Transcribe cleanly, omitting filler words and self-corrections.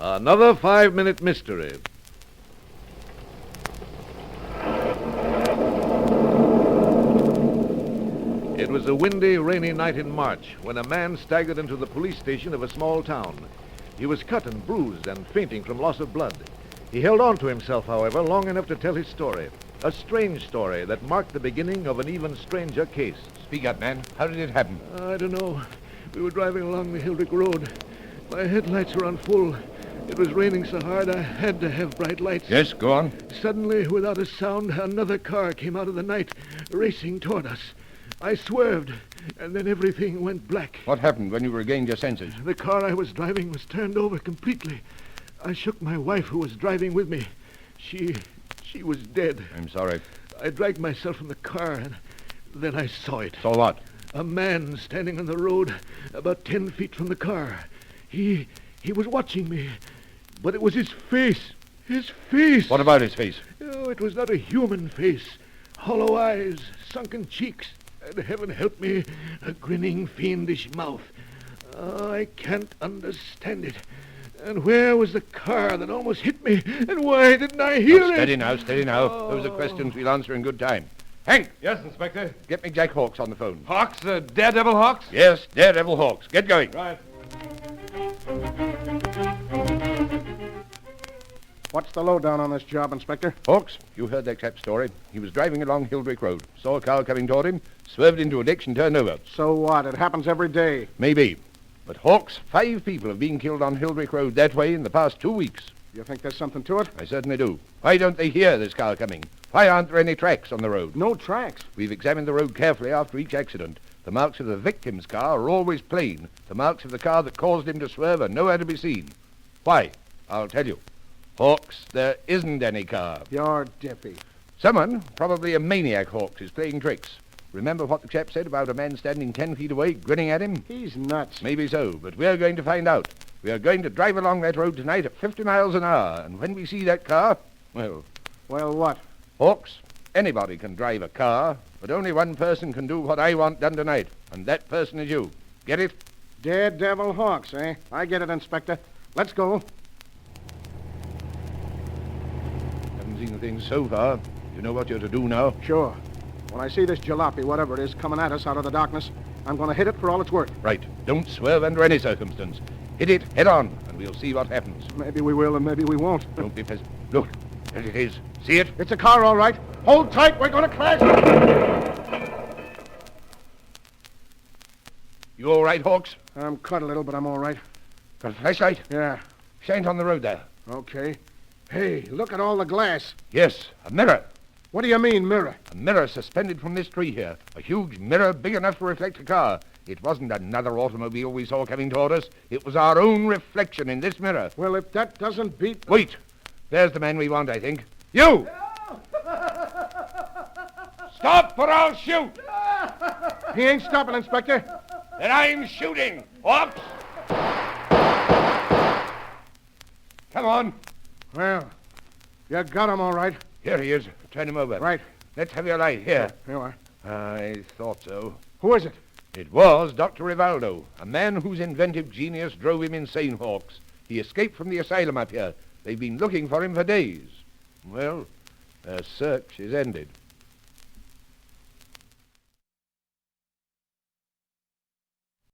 Another 5-minute mystery. It was a windy, rainy night in March when a man staggered into the police station of a small town. He was cut and bruised and fainting from loss of blood. He held on to himself, however, long enough to tell his story. A strange story that marked the beginning of an even stranger case. Speak up, man. How did it happen? I don't know. We were driving along the Hildrick Road. My headlights were on full. It was raining so hard I had to have bright lights. Yes, go on. Suddenly, without a sound, another car came out of the night, racing toward us. I swerved, and then everything went black. What happened when you regained your senses? The car I was driving was turned over completely. I shook my wife, who was driving with me. She was dead. I'm sorry. I dragged myself from the car, and then I saw it. Saw what? A man standing on the road about 10 feet from the car. He was watching me, but it was his face. His face! What about his face? Oh, it was not a human face. Hollow eyes, sunken cheeks, and heaven help me, a grinning, fiendish mouth. Oh, I can't understand it. And where was the car that almost hit me? And why didn't I hear it? Steady now, steady now. Those are questions we'll answer in good time. Hank! Yes, Inspector. Get me Jack Hawks on the phone. Hawks, Daredevil Hawks? Yes, Daredevil Hawks. Get going. Right. What's the lowdown on this job, Inspector? Hawks, you heard that chap's story. He was driving along Hildrick Road, saw a car coming toward him, swerved into a ditch and turned over. So what? It happens every day. Maybe. But Hawks, 5 people have been killed on Hildrick Road that way in the past 2 weeks. You think there's something to it? I certainly do. Why don't they hear this car coming? Why aren't there any tracks on the road? No tracks. We've examined the road carefully after each accident. The marks of the victim's car are always plain. The marks of the car that caused him to swerve are nowhere to be seen. Why? I'll tell you. Hawks, there isn't any car. You're dippy. Someone, probably a maniac, Hawks, is playing tricks. Remember what the chap said about a man standing 10 feet away, grinning at him? He's nuts. Maybe so, but we're going to find out. We are going to drive along that road tonight at 50 miles an hour, and when we see that car, well, What? Hawks, anybody can drive a car, but only one person can do what I want done tonight, and that person is you. Get it? Daredevil Hawks, eh? I get it, Inspector. Let's go. Haven't seen things so far. You know what you're to do now? Sure. When I see this jalopy, whatever it is, coming at us out of the darkness, I'm going to hit it for all it's worth. Right. Don't swerve under any circumstance. Hit it head on, and we'll see what happens. Maybe we will and maybe we won't. Don't be pessimistic. Look, there it is. See it? It's a car, all right. Hold tight, we're going to crash. You all right, Hawks? I'm cut a little, but I'm all right. Got a flashlight? Yeah. Shine on the road there. Okay. Hey, look at all the glass. Yes, a mirror. What do you mean, mirror? A mirror suspended from this tree here. A huge mirror big enough to reflect a car. It wasn't another automobile we saw coming toward us. It was our own reflection in this mirror. Well, if that doesn't beat... Wait. There's the man we want, I think. You! Stop or I'll shoot! He ain't stopping, Inspector. Then I'm shooting. Oops! Come on. Well, you got him all right. Here he is. Turn him over. Right. Let's have your light. Here. Here you are. I thought so. Who is it? It was Dr. Rivaldo, a man whose inventive genius drove him insane, Hawks. He escaped from the asylum up here. They've been looking for him for days. Well, their search is ended.